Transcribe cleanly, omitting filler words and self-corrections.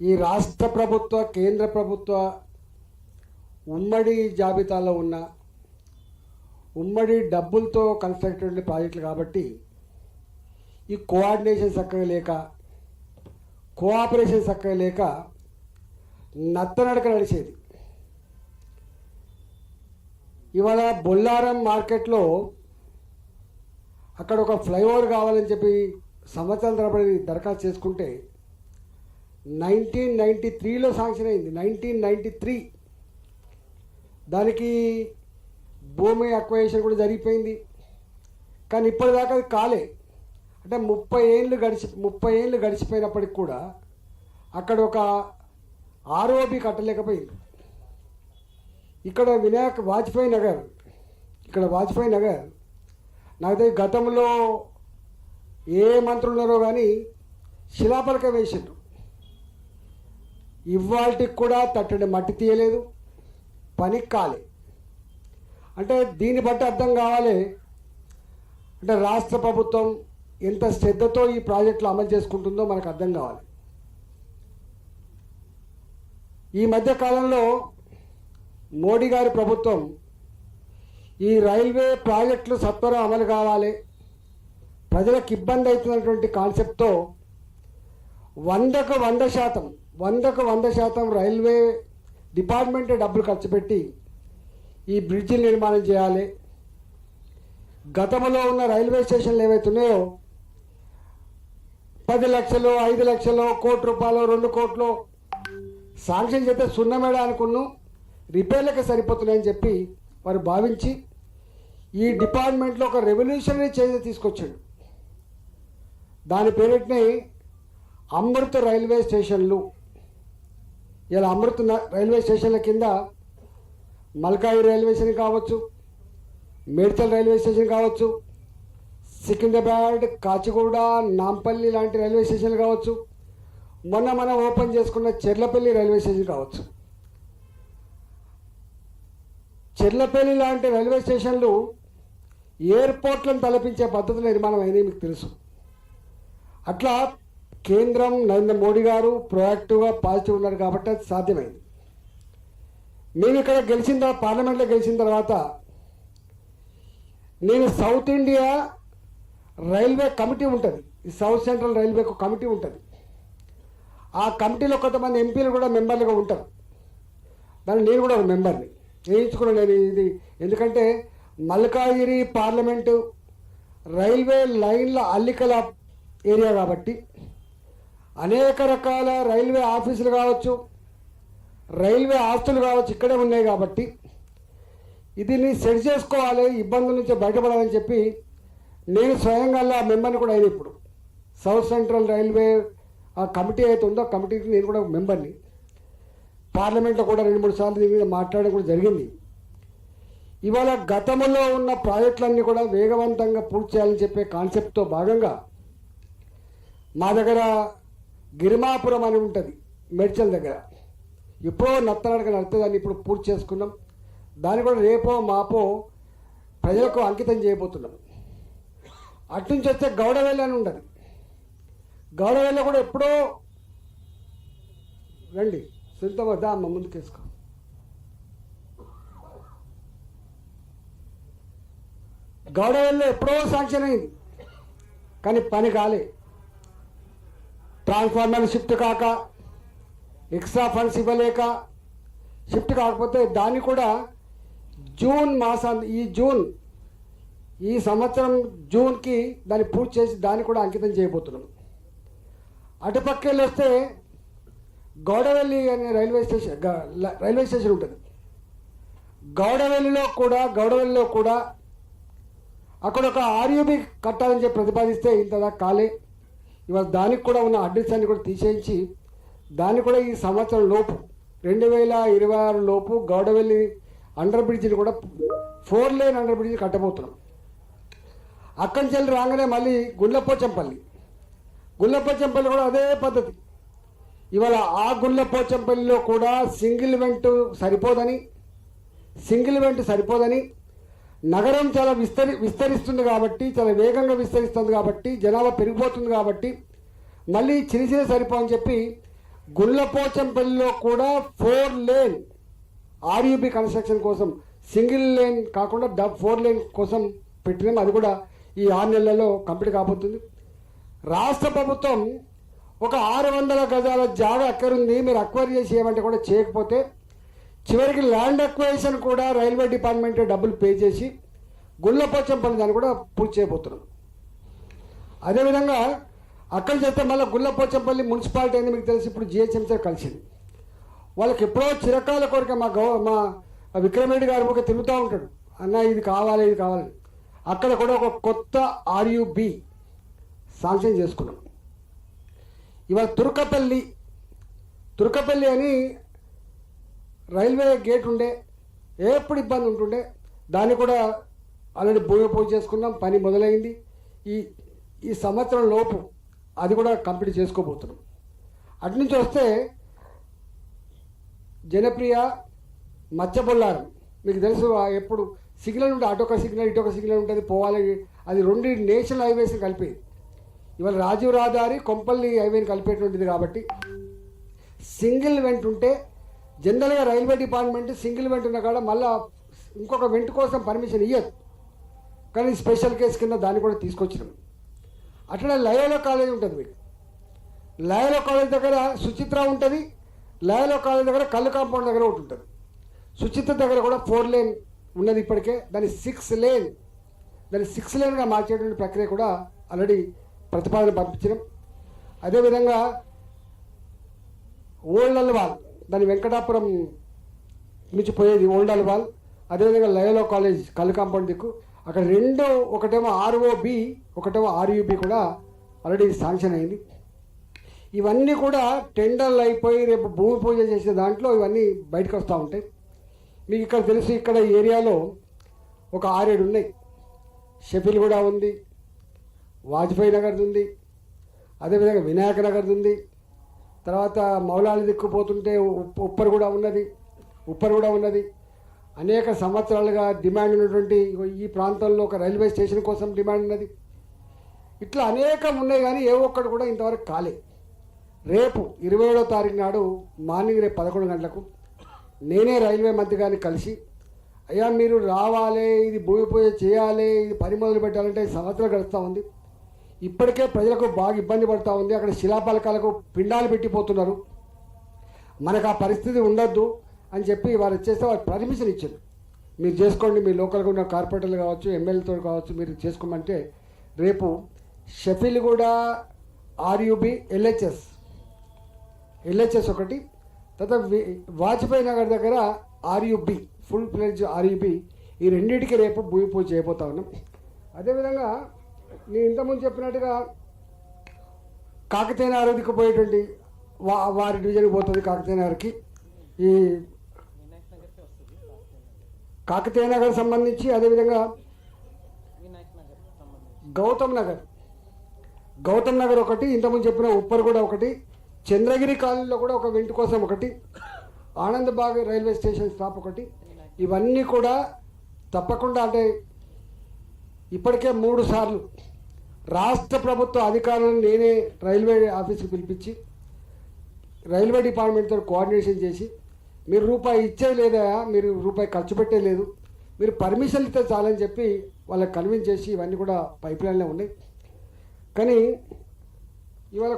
ఈ రాష్ట్ర ప్రభుత్వ కేంద్ర ప్రభుత్వ ఉమ్మడి జాబితాలో ఉన్న ఉమ్మడి డబ్బులతో కన్స్ట్రక్టెడ్ ప్రాజెక్టులు కాబట్టి ఈ కోఆర్డినేషన్ చక్కగా లేక కోఆపరేషన్ చక్కగా లేక నత్తనడక నడిచేది. ఇవాళ బొల్లారం మార్కెట్లో అక్కడ ఒక ఫ్లైఓవర్ కావాలని చెప్పి సంవత్సరాల తరబడి దరఖాస్తు చేసుకుంటే 1993లో శాంక్షన్ అయింది. 1993 దానికి భూమి అక్వైజేషన్ కూడా జరిగిపోయింది. కానీ ఇప్పటిదాకా అది కాలే. అంటే 30 ఏళ్ళు గడిచిపోయినప్పటికి కూడా అక్కడ ఒక ఆర్ఓబి కట్టలేకపోయింది. ఇక్కడ వాజ్పేయి నగర్ నాకు తెలిసి గతంలో ఏ మంత్రులు ఉన్నారో కానీ శిలాఫలకం వేసిండ్రు. ఇవాళకి కూడా తట్టడి మట్టి తీయలేదు, పనికి కాలే. అంటే దీన్ని బట్టి అర్థం కావాలి అంటే రాష్ట్ర ప్రభుత్వం ఎంత శ్రద్ధతో ఈ ప్రాజెక్టులు అమలు చేసుకుంటుందో మనకు అర్థం కావాలి. ఈ మధ్య కాలంలో మోడీ గారి ప్రభుత్వం ఈ రైల్వే ప్రాజెక్టులు సత్వరం అమలు కావాలి, ప్రజలకు ఇబ్బంది అవుతున్నటువంటి కాన్సెప్ట్తో 100% రైల్వే డిపార్ట్మెంటే డబ్బులు ఖర్చు పెట్టి ఈ బ్రిడ్జిలు నిర్మాణం చేయాలి. గతంలో ఉన్న రైల్వే స్టేషన్లు ఏవైతే ఉన్నాయో 10 లక్షలు 5 లక్షలు కోటి రూపాయలు 2 కోట్లు శాంక్షన్ చేస్తే సున్నమేడ అనుకున్నాం, రిపేర్లకే సరిపోతున్నాయని చెప్పి వారు భావించి ఈ డిపార్ట్మెంట్లో ఒక రెవల్యూషనరీ చేంజ్ తీసుకొచ్చాడు. దాని పేరిటిని అమృత రైల్వే స్టేషన్లు. ఇలా అమృత రైల్వే స్టేషన్ల కింద మల్కాయి రైల్వే స్టేషన్ కావచ్చు, మేడ్చల్ రైల్వే స్టేషన్ కావచ్చు, సికింద్రాబాద్, కాచిగూడ, నాంపల్లి లాంటి రైల్వే స్టేషన్లు కావచ్చు, మనం ఓపెన్ చేసుకున్న చెర్లపల్లి రైల్వే స్టేషన్ కావచ్చు. చెర్లపల్లి లాంటి రైల్వే స్టేషన్లు ఎయిర్పోర్ట్లను తలపించే పద్ధతిలో నిర్మాణం అయినాయి, మీకు తెలుసు. అట్లా కేంద్రం నరేంద్ర మోడీ గారు ప్రొయాక్టివ్గా పాజిటివ్ ఉన్నారు కాబట్టి అది సాధ్యమైంది. మేము ఇక్కడ పార్లమెంట్లో గెలిచిన తర్వాత నేను సౌత్ ఇండియా రైల్వే కమిటీ ఉంటుంది, ఈ సౌత్ సెంట్రల్ రైల్వే కమిటీ ఉంటుంది. ఆ కమిటీలో కొంతమంది ఎంపీలు కూడా మెంబర్లుగా ఉంటారు. దాన్ని నేను కూడా ఒక మెంబర్ని చేయించుకున్నాను నేను ఇది. ఎందుకంటే మల్కాజిగిరి పార్లమెంటు రైల్వే లైన్ల అల్లికల ఏరియా కాబట్టి అనేక రకాల రైల్వే ఆఫీసులు కావచ్చు, రైల్వే ఆస్తులు కావచ్చు ఇక్కడే ఉన్నాయి కాబట్టి దీన్ని సెట్ చేసుకోవాలి, ఇబ్బందుల నుంచి బయటపడాలని చెప్పి నేను స్వయంగా ఆ మెంబర్ని కూడా అయినా. ఇప్పుడు సౌత్ సెంట్రల్ రైల్వే ఆ కమిటీ అయితే ఉందో కమిటీకి నేను కూడా మెంబర్ని. పార్లమెంట్లో కూడా 2-3 సార్లు దీని మీద మాట్లాడడం కూడా జరిగింది. ఇవాళ గతంలో ఉన్న ప్రాజెక్టులన్నీ కూడా వేగవంతంగా పూర్తి చేయాలని చెప్పే కాన్సెప్ట్తో భాగంగా మా దగ్గర గిరిమాపురం అని ఉంటుంది మేడ్చల్ దగ్గర. ఎప్పుడో నత్తనడక నడుతుందని ఇప్పుడు పూర్తి చేసుకున్నాం. దాన్ని కూడా రేపో మాపో ప్రజలకు అంకితం చేయబోతున్నాం. అట్నుంచి వస్తే గౌడవెల్లి అని ఉండదు. గౌడవెల్లి కూడా ఎప్పుడో రండి సునీతమ్మ అమ్మ ముందుకేసుకో. గౌడవెల్లి ఎప్పుడో శాంక్షన్ అయింది కానీ పని కాలే. ట్రాన్స్ఫార్మర్ షిఫ్ట్ కాక, ఎక్స్ట్రా ఫండ్స్ ఇవ్వలేక షిఫ్ట్ కాకపోతే దాన్ని కూడా ఈ సంవత్సరం జూన్కి దాన్ని పూర్తి చేసి దాన్ని కూడా అంకితం చేయబోతున్నాం. అటుపక్కెళ్ళి వస్తే గౌడవెల్లి అనే రైల్వే స్టేషన్ ఉంటుంది. గౌడవెల్లిలో కూడా అక్కడ ఒక ఆర్యూబీ కట్టాలని చెప్పి ప్రతిపాదిస్తే ఇంతదా కాలే. ఇవాళ దానికి కూడా ఉన్న అడ్రస్ అన్ని కూడా తీసేయించి దాన్ని కూడా ఈ సంవత్సరం లోపు 2026 లోపు గౌడవెల్లి అండర్ బ్రిడ్జిని కూడా 4 లేన్ అండర్ బ్రిడ్జ్ కట్టబోతున్నాం. అక్కడి నుంచి వెళ్ళి రాగానే మళ్ళీ గుండ్లపోచంపల్లి కూడా అదే పద్ధతి. ఇవాళ ఆ గుండ్లపోచంపల్లిలో కూడా సింగిల్ వెంట్ సరిపోదని నగరం చాలా విస్తరిస్తుంది కాబట్టి, చాలా వేగంగా విస్తరిస్తుంది కాబట్టి, జనాభా పెరిగిపోతుంది కాబట్టి మళ్ళీ చిన్న సరిపో అని చెప్పి గుళ్ళపోచంపల్లిలో కూడా 4 లేన్ ఆర్యూబీ కన్స్ట్రక్షన్ కోసం సింగిల్ లేన్ కాకుండా 4 లేన్ కోసం పెట్టినాం. అది కూడా ఈ 6 నెలల్లో కంప్లీట్ కాబోతుంది. రాష్ట్ర ప్రభుత్వం ఒక 600 గజాల జాగా అక్కరుంది, మీరు అక్వైర్ చేసి ఏమంటే కూడా చేయకపోతే చివరికి ల్యాండ్ అక్వైజేషన్ కూడా రైల్వే డిపార్ట్మెంట్ డబ్బులు పే చేసి గుళ్ళపోచంపల్లి దాన్ని కూడా పూర్తి చేయబోతున్నాం. అదేవిధంగా అక్కడ చేస్తే మళ్ళీ గుళ్ళపోచంపల్లి మున్సిపాలిటీ అనేది మీకు తెలిసి ఇప్పుడు జిహెచ్ఎంసీ కలిసింది. వాళ్ళకి ఎప్పుడో చిరకాల కోరిక మా విక్రమరెడ్డి గారు ఒక తిరుగుతూ ఉంటాడు, అన్న ఇది కావాలి ఇది కావాలి. అక్కడ కూడా ఒక కొత్త ఆర్యూబీ శాంక్షన్ చేసుకున్నాం. ఇవాళ తుర్కపల్లి అని రైల్వే గేట్ ఉండే, ఎప్పుడు ఇబ్బంది ఉంటుండే, దాన్ని కూడా ఆల్రెడీ భూమి పూజ చేసుకున్నాం, పని మొదలైంది. ఈ సంవత్సరం లోపు అది కూడా కంప్లీట్ చేసుకోబోతున్నాం. అటు నుంచి వస్తే జనప్రియ మచ్చబొల్లారం మీకు తెలుసు, ఎప్పుడు సిగ్నల్ ఉంటే అటొక సిగ్నల్ ఇటొక సిగ్నల్ ఉంటుంది పోవాలి. అది 2 నేషనల్ హైవేస్ని కలిపేది. ఇవాళ రాజీవ్ రహదారి కొంపల్లి హైవేని కలిపేటువంటిది కాబట్టి సింగిల్ వెంట్ ఉంటే జనరల్గా రైల్వే డిపార్ట్మెంట్ సింగిల్ వెంట్ ఉన్న కాడ మళ్ళీ ఇంకొక వెంట్ కోసం పర్మిషన్ ఇవ్వదు, కానీ స్పెషల్ కేసు కింద దాన్ని కూడా తీసుకొచ్చినాం. అట్లా లయోలా కాలేజ్ ఉంటుంది. మీకు లయోలా కాలేజ్ దగ్గర సుచిత్ర ఉంటుంది, లయోలా కాలేజ్ దగ్గర కళ్ళు కాంపౌండ్ దగ్గర ఒకటి ఉంటుంది. సుచిత్ర దగ్గర కూడా 4 లేన్ ఉన్నది ఇప్పటికే, దాన్ని 6 లేన్గా మార్చేటువంటి ప్రక్రియ కూడా ఆల్రెడీ ప్రతిపాదన పంపించడం. అదేవిధంగా ఓల్డ్ అల్వాల్, దాని వెంకటాపురం నుంచి పోయేది ఓల్డ్ అల్వాల్, అదేవిధంగా లయోలా కాలేజ్ కళ్ళు కాంపౌండ్ దిక్కు అక్కడ 2, ఒకటేమో ఆర్ఓబి ఒకటేమో ఆర్యూబి కూడా ఆల్రెడీ శాంక్షన్ అయింది. ఇవన్నీ కూడా టెండర్లు అయిపోయి రేపు భూమి పూజ చేసే దాంట్లో ఇవన్నీ బయటకు వస్తూ ఉంటాయి. మీకు ఇక్కడ తెలుసు, ఇక్కడ ఏరియాలో ఒక 6-7 ఉన్నాయి. షఫీల్ కూడా ఉంది, వాజ్పేయి నగర్ది ఉంది, అదేవిధంగా వినాయక నగర్ది ఉంది, తర్వాత మౌలాలి దిక్కుపోతుంటే ఉప్పర్ కూడా ఉన్నది. అనేక సంవత్సరాలుగా డిమాండ్ ఉన్నటువంటి ఈ ప్రాంతంలో ఒక రైల్వే స్టేషన్ కోసం డిమాండ్ ఉన్నది. ఇట్లా అనేకం ఉన్నాయి, కానీ ఏ ఒక్కటి కూడా ఇంతవరకు కాలే. రేపు 27వ తారీఖు నాడు మార్నింగ్ రేపు 11 గంటలకు నేనే రైల్వే మంత్రి గారిని కలిసి, అయ్యా మీరు రావాలి, ఇది భూమి పూజ చేయాలి, ఇది పని మొదలు పెట్టాలంటే సంవత్సరాలు గడుస్తూ ఉంది. ఇప్పటికే ప్రజలకు బాగా ఇబ్బంది పడుతూ ఉంది. అక్కడ శిలాపలకాలకు పిండాలు పెట్టిపోతున్నారు. మనకు ఆ పరిస్థితి ఉండొద్దు అని చెప్పి వారు వచ్చేస్తే వారు పర్మిషన్ ఇచ్చారు. మీరు చేసుకోండి, మీ లోకల్గా ఉన్న కార్పొరేటర్లు కావచ్చు, ఎమ్మెల్యేతో కావచ్చు, మీరు చేసుకోమంటే రేపు షఫీల్ కూడా ఆర్యూబి ఎల్హెచ్ఎస్ ఒకటి, తర్వాత వాజ్పేయి నగర్ దగ్గర ఆర్యూబి ఫుల్ ఫ్లెడ్జ్ ఆర్యూబి, ఈ రెండింటికి రేపు భూమి పూజ చేయబోతా ఉన్నాం. అదేవిధంగా నేను ఇంతకుముందు చెప్పినట్టుగా కాకతీయ నగర్కి పోయేటువంటి వారి డివిజన్కి పోతుంది. కాకతీయ నగర్కి ఈ కాకతీయ నగర్ సంబంధించి, అదేవిధంగా గౌతమ్ నగర్ ఒకటి, ఇంతకుముందు చెప్పిన ఉప్పర్ కూడా ఒకటి, చంద్రగిరి కాలనీలో కూడా ఒక వెంట్ కోసం ఒకటి, ఆనందబాగ్ రైల్వే స్టేషన్ స్టాప్ ఒకటి. ఇవన్నీ కూడా తప్పకుండా, అంటే ఇప్పటికే 3 సార్లు రాష్ట్ర ప్రభుత్వ అధికారులను నేనే రైల్వే ఆఫీస్కి పిలిపించి రైల్వే డిపార్ట్మెంట్తో కోఆర్డినేషన్ చేసి, మీరు రూపాయి ఇచ్చేది లేదా, మీరు రూపాయి ఖర్చు పెట్టలేదు, మీరు పర్మిషన్ ఇస్తే చాలని చెప్పి వాళ్ళకి కన్విన్స్ చేసి ఇవన్నీ కూడా పైప్ లైన్లో ఉన్నాయి. కానీ ఇవాళ